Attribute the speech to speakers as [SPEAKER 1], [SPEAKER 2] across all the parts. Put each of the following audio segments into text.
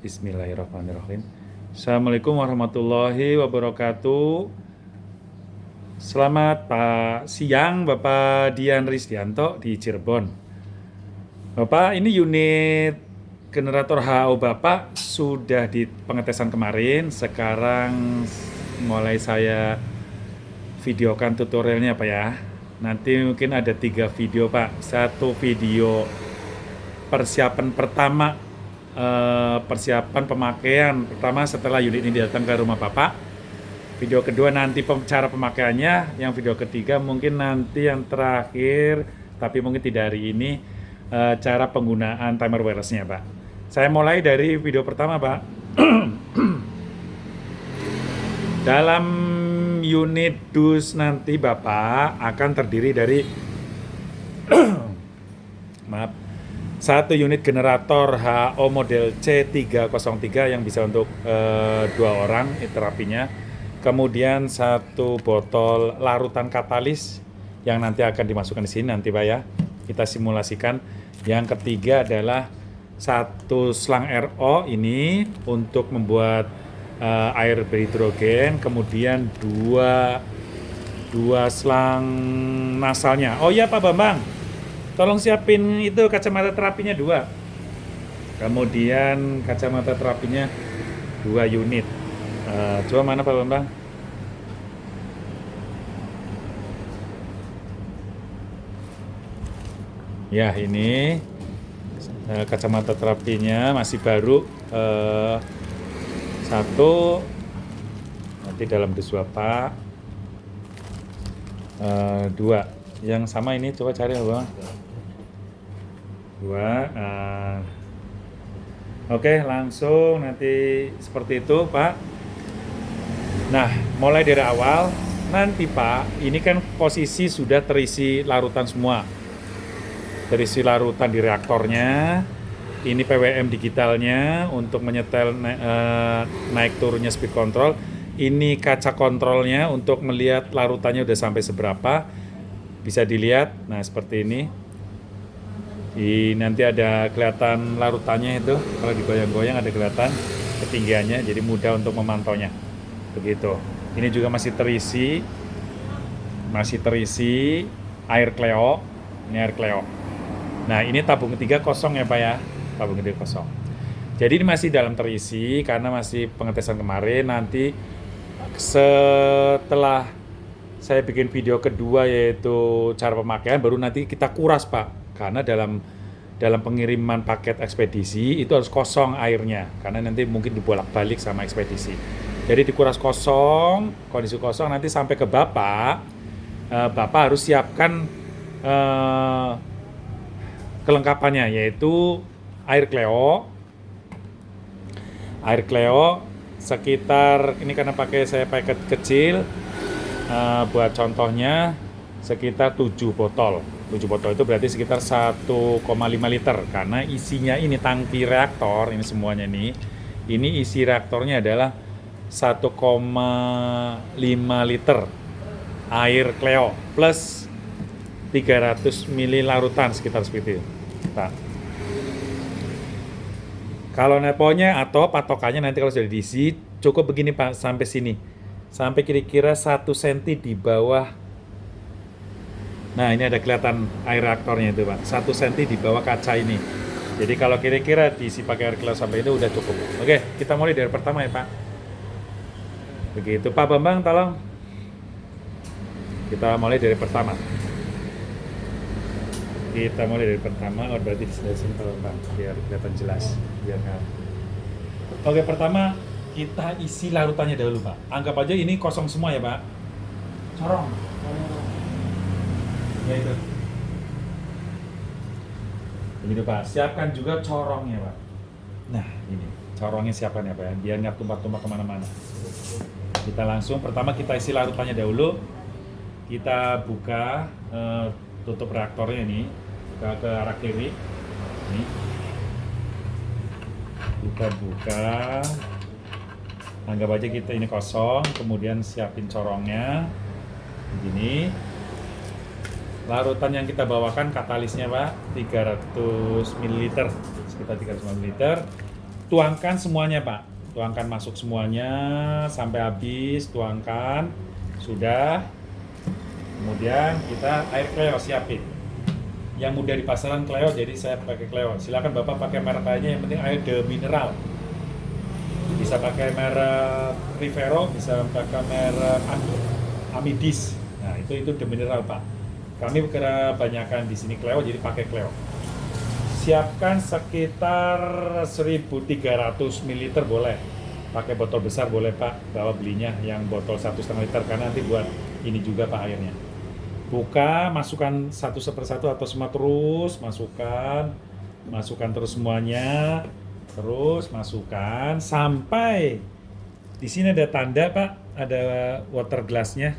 [SPEAKER 1] Bismillahirrahmanirrahim. Assalamualaikum warahmatullahi wabarakatuh. Selamat siang Bapak Dian Risdianto di Cirebon. Bapak, ini unit generator HO Bapak sudah di pengetesan kemarin. Sekarang mulai saya videokan tutorialnya Pak ya. Nanti mungkin ada 3 video Pak. Satu video persiapan pertama, persiapan pemakaian pertama setelah unit ini datang ke rumah Bapak. Video kedua nanti cara pemakaiannya. Yang video ketiga mungkin nanti yang terakhir, tapi mungkin tidak hari ini, cara penggunaan timer wireless-nya Pak. Saya mulai dari video pertama Pak. Dalam unit dus nanti Bapak akan terdiri dari maaf, satu unit generator HO model C303 yang bisa untuk 2 orang terapinya. Kemudian satu botol larutan katalis yang nanti akan dimasukkan di sini nanti Pak ya. Kita simulasikan. Yang ketiga adalah satu selang RO ini untuk membuat air berhidrogen. Kemudian dua selang nasalnya. Oh iya Pak Bambang, tolong siapin itu kacamata terapinya 2. Kemudian kacamata terapinya 2 unit. Coba mana Pak Bambang? Ya ini kacamata terapinya masih baru. 1 nanti dalam dus Bapak. 2 yang sama ini coba cari Bang. 2. Oke, langsung nanti seperti itu Pak. Nah, mulai dari awal nanti Pak, ini kan posisi sudah terisi larutan semua. Terisi larutan di reaktornya. Ini PWM digitalnya untuk menyetel naik turunnya speed control. Ini kaca kontrolnya untuk melihat larutannya udah sampai seberapa. Bisa dilihat. Nah, seperti ini. Nanti ada kelihatan larutannya itu, kalau digoyang-goyang ada kelihatan ketinggiannya, jadi mudah untuk memantaunya. Begitu. Ini juga masih terisi air Cleo. Ini air Cleo. Nah, ini tabung ketiga kosong ya Pak ya, tabung ketiga kosong. Jadi ini masih dalam terisi karena masih pengetesan kemarin. Nanti setelah saya bikin video kedua yaitu cara pemakaian, baru nanti kita kuras Pak. Karena dalam pengiriman paket ekspedisi itu harus kosong airnya, karena nanti mungkin dibolak-balik sama ekspedisi. Jadi dikuras kosong, kondisi kosong, nanti sampai ke Bapak. Bapak harus siapkan kelengkapannya, yaitu air Cleo. Air Cleo sekitar, ini karena saya paket kecil, buat contohnya sekitar 7 botol. 7 botol itu berarti sekitar 1,5 liter, karena isinya ini tangki reaktor, ini semuanya nih. Ini isi reaktornya adalah 1,5 liter air Cleo plus 300 ml larutan sekitar seperti itu. Nah, kalau neponya atau patokannya nanti kalau sudah diisi cukup begini Pak, sampai sini. Sampai kira-kira 1 cm di bawah. Nah, ini ada kelihatan air reaktornya itu Pak, 1 cm di bawah kaca ini. Jadi kalau kira-kira diisi pakai air Cleo sampai itu udah cukup. Oke, kita mulai dari pertama ya Pak. Begitu Pak Bambang, tolong. Kita mulai dari pertama. Berarti dari sini Pak Bambang, biar kelihatan jelas. Oke, pertama kita isi larutannya dahulu Pak. Anggap aja ini kosong semua ya Pak. Corong. Ya itu. Begitu Pak, siapkan juga corongnya Pak. Nah ini, corongnya siapkan ya Pak ya, biar nggak tumpah-tumpah kemana-mana. Kita langsung, pertama kita isi larutannya dahulu. Kita buka, tutup reaktornya ini, buka ke arah kiri. Ini. Kita buka. Anggap aja kita ini kosong, kemudian siapin corongnya. Begini. Larutan yang kita bawakan katalisnya Pak 300 ml, sekitar 300 ml. Tuangkan semuanya Pak, tuangkan masuk semuanya sampai habis, tuangkan. Sudah. Kemudian kita air Cleo siapin. Yang mudah di pasaran Cleo, jadi saya pakai Cleo. Silakan Bapak pakai merek lainnya, yang penting air de mineral. Bisa pakai merek Rivero, bisa pakai merek Amidis. Nah, itu de mineral Pak. Kami kebanyakan di sini Cleo, jadi pakai Cleo. Siapkan sekitar 1.300 ml boleh. Pakai botol besar boleh Pak, bawa belinya yang botol 1,5 liter karena nanti buat ini juga Pak airnya. Buka, masukkan satu sepersatu atau semua terus, masukkan terus semuanya, terus masukkan sampai di sini ada tanda Pak, ada water glassnya.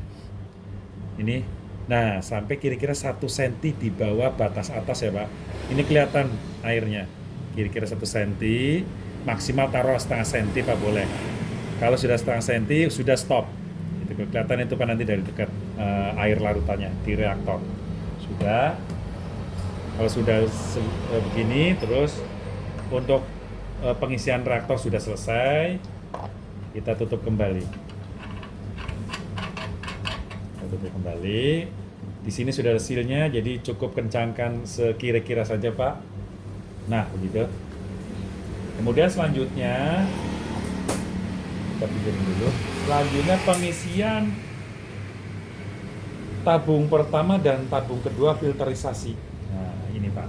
[SPEAKER 1] Ini, nah sampai kira-kira 1 cm di bawah batas atas ya Pak. Ini kelihatan airnya, kira-kira 1 cm, maksimal taruh setengah cm Pak boleh. Kalau sudah setengah cm sudah stop. Itu kelihatan itu Pak nanti dari dekat air larutannya di reaktor. Sudah. Kalau sudah begini terus untuk pengisian reaktor sudah selesai. Kita tutup kembali. Tutup kembali. Di sini sudah ada sealnya, jadi cukup kencangkan sekira-kira saja Pak. Nah begitu. Kemudian selanjutnya kita pikirin dulu. Selanjutnya pengisian tabung pertama dan tabung kedua filterisasi. Nah ini Pak.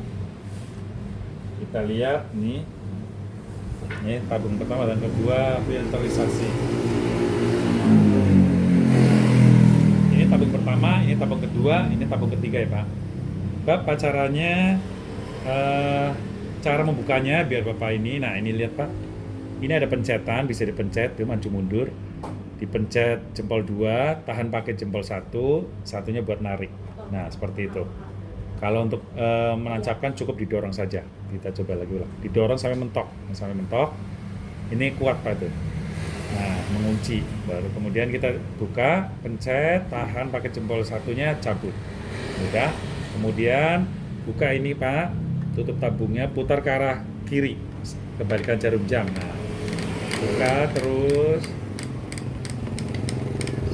[SPEAKER 1] Kita lihat nih. Ini tabung pertama dan kedua filterisasi. Ini tabung pertama, ini tabung kedua, ini tabung ketiga ya Pak. Bapak caranya, cara membukanya biar Bapak ini, nah ini lihat Pak. Ini ada pencetan, bisa dipencet, dia maju mundur. Dipencet jempol 2, tahan pakai jempol 1, satunya buat narik. Nah seperti itu. Kalau untuk menancapkan cukup didorong saja. Kita coba lagi ulang. Didorong sampai mentok. Ini kuat Pak tuh. Nah, mengunci. Baru kemudian kita buka, pencet, tahan pakai jempol satunya, cabut. Udah. Kemudian buka ini Pak, tutup tabungnya, putar ke arah kiri. Kembalikan jarum jam. Nah, buka terus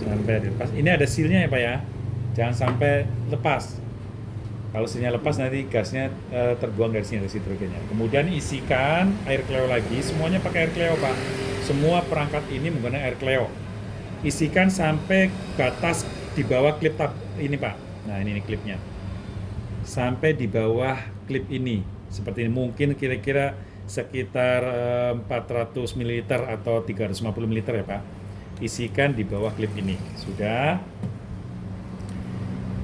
[SPEAKER 1] sampai lepas. Ini ada sealnya ya Pak ya. Jangan sampai lepas. Kalau sealnya lepas nanti gasnya terbuang dari sini, dari hidrogennya. Kemudian isikan air Cleo lagi, semuanya pakai air Cleo Pak. Semua perangkat ini menggunakan air Cleo. Isikan sampai batas di bawah klip ini Pak. Nah ini klipnya. Sampai di bawah klip ini. Seperti ini, mungkin kira-kira sekitar 400 ml atau 350 ml ya Pak. Isikan di bawah klip ini. Sudah.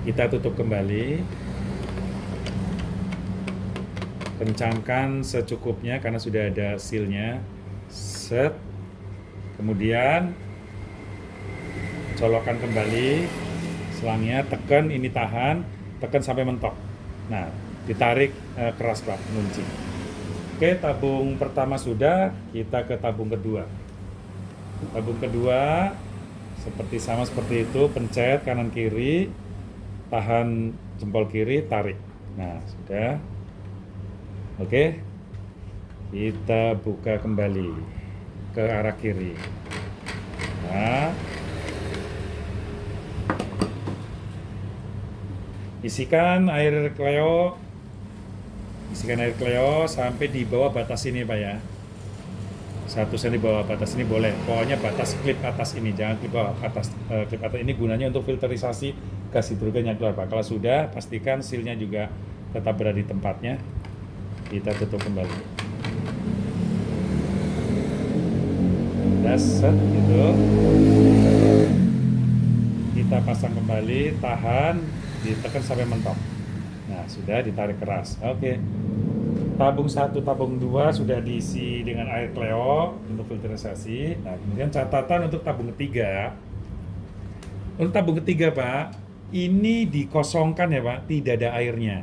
[SPEAKER 1] Kita tutup kembali. Kencangkan secukupnya karena sudah ada sealnya. Set. Kemudian colokkan kembali selangnya, tekan ini tahan, tekan sampai mentok. Nah, ditarik keras Pak, mengunci. Oke, tabung pertama sudah, kita ke tabung kedua. Tabung kedua sama seperti itu, pencet kanan kiri, tahan jempol kiri, tarik. Nah, sudah. Oke, kita buka kembali ke arah kiri. Nah, isikan air Cleo sampai di bawah batas ini Pak ya. 1 cm di bawah batas ini boleh. Pokoknya batas klip atas ini, jangan klip bawah atas. Klip atas ini gunanya untuk filterisasi gas hidrogen yang keluar Pak. Kalau sudah, pastikan sealnya juga tetap berada di tempatnya. Kita tutup kembali. Set gitu. Kita pasang kembali, tahan, ditekan sampai mentok. Nah, sudah ditarik keras. Oke. Tabung 1, tabung 2 sudah diisi dengan air Cleo untuk filterisasi. Nah, kemudian catatan untuk tabung ketiga. Untuk tabung ketiga, Pak, ini dikosongkan ya, Pak, tidak ada airnya.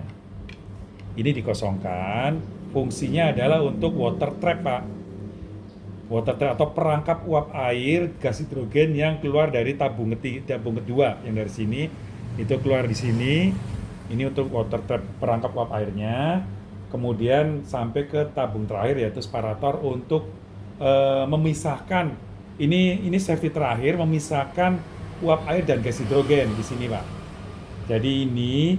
[SPEAKER 1] Ini dikosongkan, fungsinya adalah untuk water trap Pak. Water trap atau perangkap uap air gas hidrogen yang keluar dari tabung kedua yang dari sini itu keluar di sini. Ini untuk water trap, perangkap uap airnya. kemudian sampai ke tabung terakhir yaitu separator untuk memisahkan ini safety terakhir, memisahkan uap air dan gas hidrogen di sini Pak. Jadi ini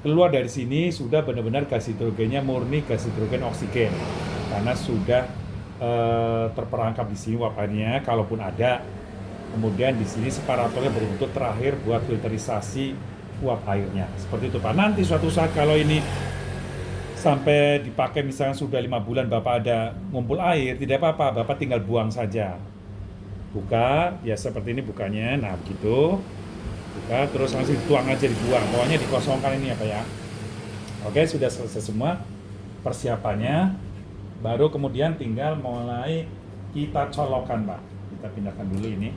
[SPEAKER 1] keluar dari sini sudah benar-benar gas hidrogennya murni gas hidrogen oksigen karena sudah terperangkap di sini uap airnya kalaupun ada. Kemudian di sini separatornya berbentuk terakhir buat filterisasi uap airnya. Seperti itu Pak. Nanti suatu saat kalau ini sampai dipakai misalnya sudah 5 bulan Bapak ada ngumpul air, tidak apa-apa, Bapak tinggal buang saja. Buka, ya seperti ini bukanya, nah begitu. Buka, terus langsung dituang aja, dibuang. Pokoknya dikosongkan ini ya Pak ya. Oke, sudah selesai semua persiapannya. Baru kemudian tinggal mulai kita colokkan Pak. Kita pindahkan dulu ini.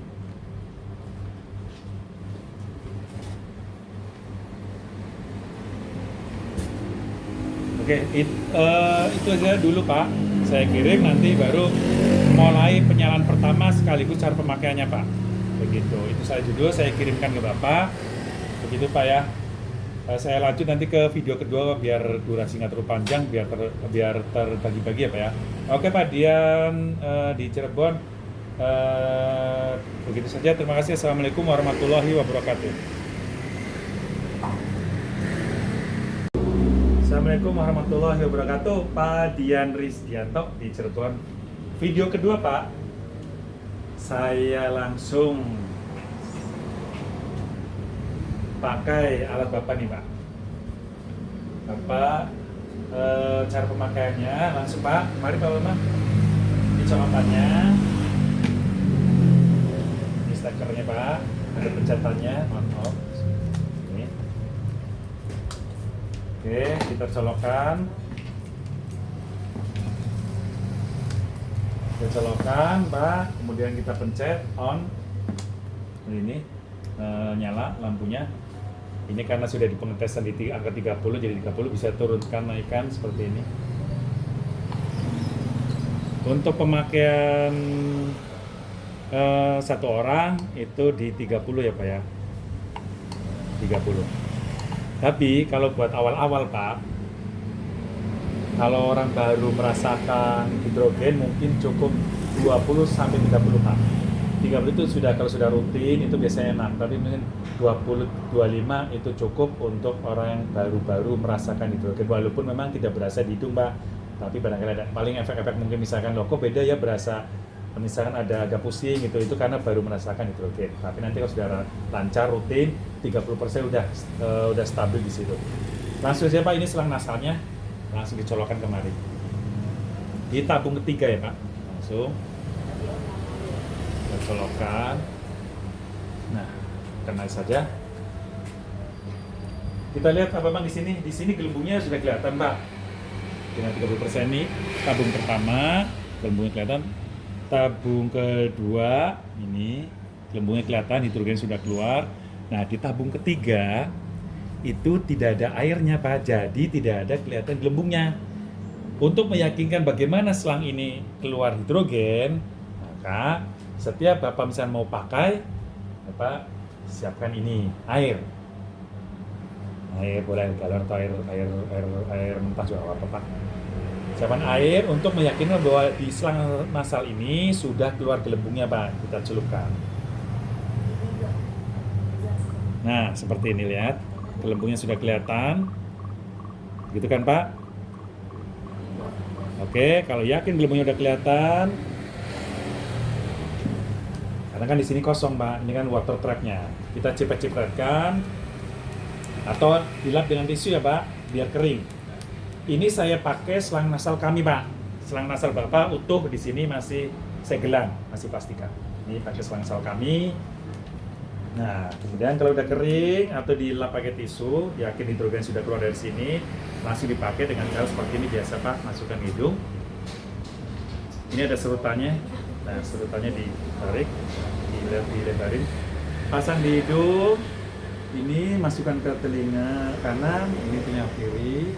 [SPEAKER 1] Oke, itu aja dulu Pak. Saya kirim nanti baru mulai penyalaan pertama sekaligus cara pemakaiannya Pak. Begitu. Itu saja dulu saya kirimkan ke Bapak. Begitu Pak ya. Saya lanjut nanti ke video kedua biar durasi nggak terlalu panjang, biar terbagi-bagi ya Pak ya. Oke Pak Dian di Cirebon. Begitu saja. Terima kasih. Assalamualaikum warahmatullahi wabarakatuh. Assalamualaikum warahmatullahi wabarakatuh. Pak Dian Risdianto di Cirebon. Video kedua Pak, saya langsung pakai alat Bapak nih Pak. Bapak cara pemakaiannya langsung Pak. Mari Pak Bapak. Ini colokannya. Ini stekernya Pak. Ada pencetannya. Maaf. Oke, kita colokkan. Kita colokkan, Pak. Kemudian kita pencet on. Ini nyala lampunya. Ini karena sudah di pengetesan di angka 30, jadi 30 bisa turunkan, naikkan seperti ini. Untuk pemakaian satu orang itu di 30 ya Pak ya. 30. Tapi kalau buat awal-awal Pak, kalau orang baru merasakan hidrogen mungkin cukup 20 sampai 30 Pak. 30 itu sudah kalau sudah rutin itu biasanya enak, tapi mungkin 20 25 itu cukup untuk orang yang baru-baru merasakan hidrogen walaupun memang tidak berasa di hidung Pak. Tapi barangkali ada paling efek-efek mungkin misalkan loh kok beda ya berasa misalkan ada agak pusing gitu, itu karena baru merasakan hidrogen. Tapi nanti kalau sudah lancar rutin 30% udah stabil di situ. Langsung saja Pak, ini selang nasalnya langsung dicolokkan kemari. Di tabung ketiga ya Pak. Langsung kita colokkan. Nah, kena saja. Kita lihat Pak Bambang di sini. Di sini gelembungnya sudah kelihatan Pak. Dengan 30% ini tabung pertama, gelembungnya kelihatan. Tabung kedua ini gelembungnya kelihatan, hidrogen sudah keluar. Nah di tabung ketiga itu tidak ada airnya Pak, jadi tidak ada kelihatan gelembungnya. Untuk meyakinkan bagaimana selang ini keluar hidrogen, maka setiap Bapak misalnya mau pakai, Bapak siapkan ini air boleh galon atau air mentah juga apa Pak. Siapkan air untuk meyakinkan bahwa di selang nasal ini sudah keluar gelembungnya Pak, kita celupkan. Nah seperti ini lihat, gelembungnya sudah kelihatan, gitu kan Pak? Oke, kalau yakin gelembungnya udah kelihatan, karena kan di sini kosong Pak, ini kan water trapnya, kita cipet-cipetkan atau dilap dengan tisu ya Pak, biar kering. Ini saya pakai selang nasal kami Pak. Selang nasal Bapak utuh di sini masih segelan, masih plastikan. Ini pakai selang nasal kami. Nah, kemudian kalau udah kering atau dilap pakai tisu, yakin hidrogen sudah keluar dari sini, langsung dipakai dengan cara seperti ini biasa Pak, masukkan hidung. Ini ada serutannya. Nah, serutannya ditarik, dilebarin. Pasang di hidung. Ini masukkan ke telinga kanan, ini telinga kiri.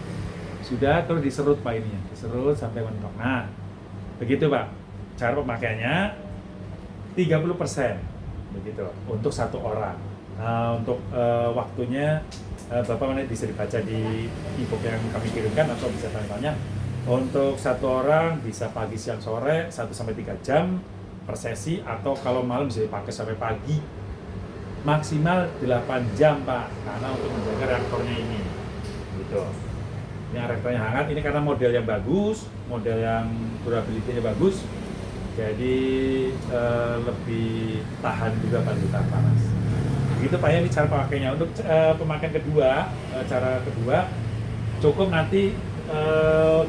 [SPEAKER 1] Sudah terus diserut Pak ini, diserut sampai mentok. Nah, begitu Pak. Cara pemakaiannya 30%. Begitu untuk satu orang. Untuk waktunya Bapak nanti bisa dibaca di e-book yang kami kirimkan atau bisa tanya-tanya. Untuk satu orang bisa pagi, siang, sore 1 sampai 3 jam per sesi, atau kalau malam bisa dipakai sampai pagi. Maksimal 8 jam Pak, karena untuk menjaga reaktornya ini. Gitu. Ini reaktornya hangat, ini karena model yang bagus, model yang durability-nya bagus. Jadi lebih tahan juga pada hutan panas. Begitu Pak ya, ini cara pemakainya. Untuk pemakaian kedua, cara kedua cukup nanti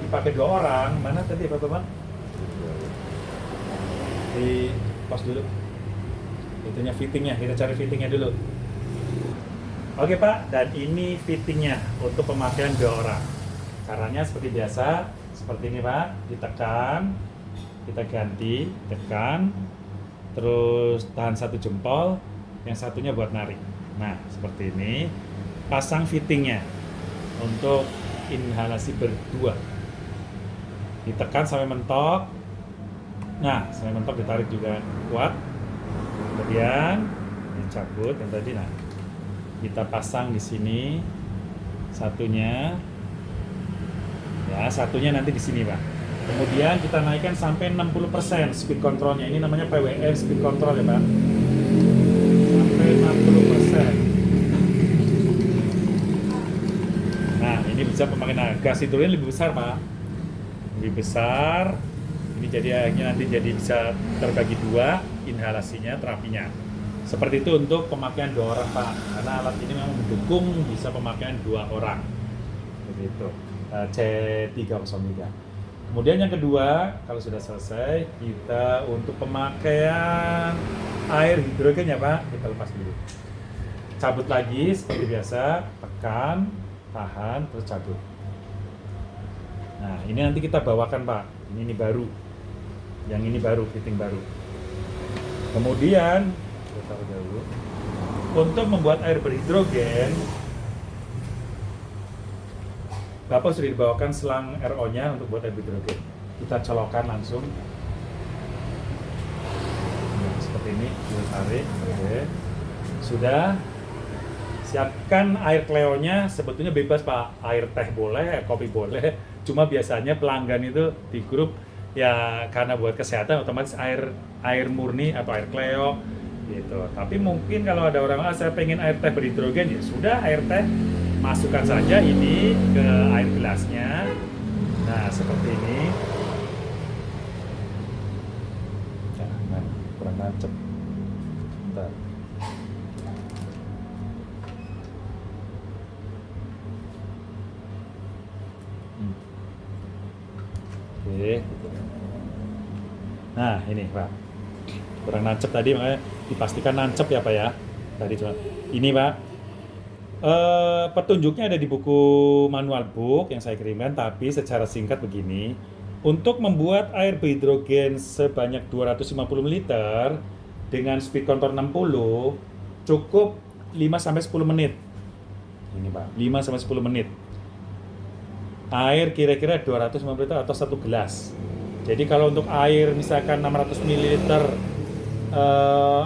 [SPEAKER 1] dipakai 2 orang. Mana tadi Bapak? Di pos dulu. Itunya fittingnya, kita cari fittingnya dulu. Oke Pak, dan ini fittingnya untuk pemakaian 2 orang. Caranya seperti biasa, seperti ini Pak, ditekan, kita ganti, tekan, terus tahan 1 jempol, yang satunya buat narik. Nah, seperti ini, pasang fittingnya untuk inhalasi berdua. Ditekan sampai mentok. Nah, sampai mentok ditarik juga kuat. Kemudian dicabut yang tadi. Nah, kita pasang di sini satunya. Ya, satunya nanti di sini, Pak. Kemudian kita naikkan sampai 60% speed controlnya. Ini namanya PWM speed control ya, Pak. Sampai 60%. Nah, ini bisa pemakaian gas hidrogen lebih besar, Pak. Lebih besar. Ini jadi akhirnya nanti jadi bisa terbagi 2 inhalasinya, terapinya. Seperti itu untuk pemakaian 2 orang, Pak. Karena alat ini memang mendukung bisa pemakaian 2 orang. Begitu. C303. Kemudian yang kedua, kalau sudah selesai, kita untuk pemakaian air hidrogen ya Pak, kita lepas dulu. Cabut lagi seperti biasa, tekan, tahan, terus cabut. Nah, ini nanti kita bawakan Pak. Ini baru. Yang ini baru, fitting baru. Kemudian, kita taruh dulu. Untuk membuat air berhidrogen, Bapak sudah dibawakan selang RO-nya untuk buat air hidrogen. Kita colokkan langsung. Nah, seperti ini, kita tarik. Oke. Sudah. Siapkan air Cleo-nya, sebetulnya bebas Pak. Air teh boleh, kopi boleh. Cuma biasanya pelanggan itu di grup ya karena buat kesehatan otomatis air murni atau air Cleo gitu. Tapi mungkin kalau ada orang saya pengen air teh berhidrogen, ya sudah air teh masukkan saja ini ke air gelasnya. Nah, seperti ini. Jangan kurang nancep. Bentar. Oke. Nah, ini Pak. Kurang nancep tadi, makanya dipastikan nancep ya Pak ya. Tadi cuma ini Pak. Petunjuknya ada di buku manual book yang saya kirimkan, tapi secara singkat begini. Untuk membuat air berhidrogen sebanyak 250 ml dengan speed control 60 cukup 5-10 menit. Ini Pak, 5-10 menit. Air kira-kira 250 ml atau 1 gelas. Jadi kalau untuk air misalkan 600 ml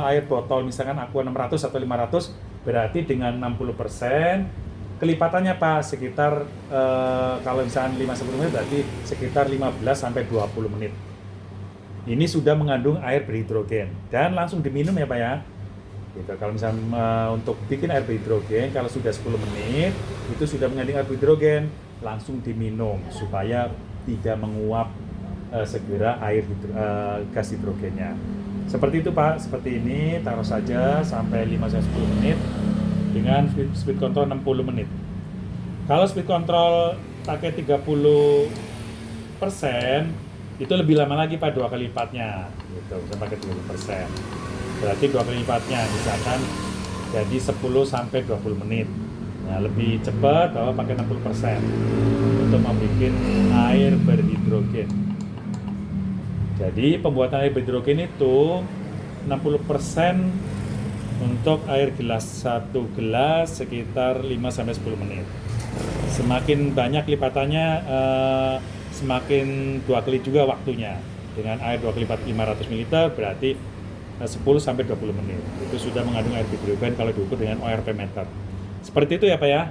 [SPEAKER 1] air botol misalkan Aqua 600 atau 500, berarti dengan 60% kelipatannya Pak sekitar kalau misalkan 5-10 menit berarti sekitar 15-20 menit. Ini sudah mengandung air berhidrogen dan langsung diminum ya Pak ya. Gitu. Kalau misalnya untuk bikin air berhidrogen kalau sudah 10 menit itu sudah mengandung air berhidrogen, langsung diminum supaya tidak menguap segera gas hidrogennya. Seperti itu Pak, seperti ini taruh saja sampai 5-10 menit dengan speed control 60 menit. Kalau speed control pakai 30% itu lebih lama lagi Pak, 2 kali lipatnya gitu, bisa pakai 30%. Berarti 2 kali lipatnya misalkan jadi 10-20 menit. Nah, lebih cepat kalau pakai 60% untuk membuat air berhidrogen. Jadi pembuatan air berhidrogen itu 60% untuk air gelas, 1 gelas sekitar 5-10 menit. Semakin banyak lipatannya semakin 2 kali juga waktunya. Dengan air 2 kali lipat 500 ml berarti 10 sampai 20 menit. Itu sudah mengandung air dihidrogen kalau diukur dengan ORP meter. Seperti itu ya Pak ya.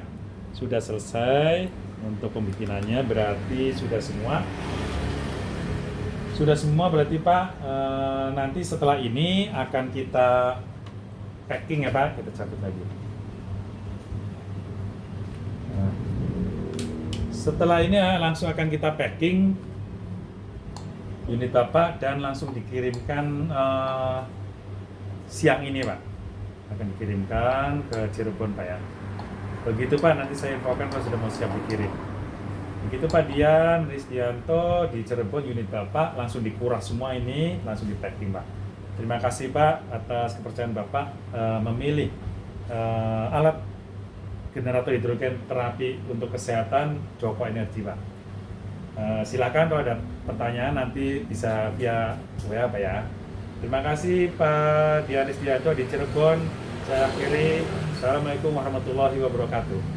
[SPEAKER 1] Sudah selesai untuk pembikinannya, berarti sudah semua. Sudah semua berarti Pak. Nanti setelah ini akan kita packing ya Pak. Kita cabut lagi. Nah, setelah ini langsung akan kita packing unit Bapak dan langsung dikirimkan siang ini Pak. Akan dikirimkan ke Cirebon Pak ya. Begitu Pak, nanti saya infokan kalau sudah mau siap dikirim. Begitu Pak Dian Risdianto di Cirebon unit Bapak, langsung dikuras semua ini, langsung di packing Pak. Terima kasih Pak atas kepercayaan Bapak memilih alat generator hidrogen terapi untuk kesehatan Joko Energi Pak. Silakan kalau ada pertanyaan nanti bisa via WA Pak ya. Terima kasih Pak Dian Risdianto di Cirebon. Saya akhiri. Assalamualaikum warahmatullahi wabarakatuh.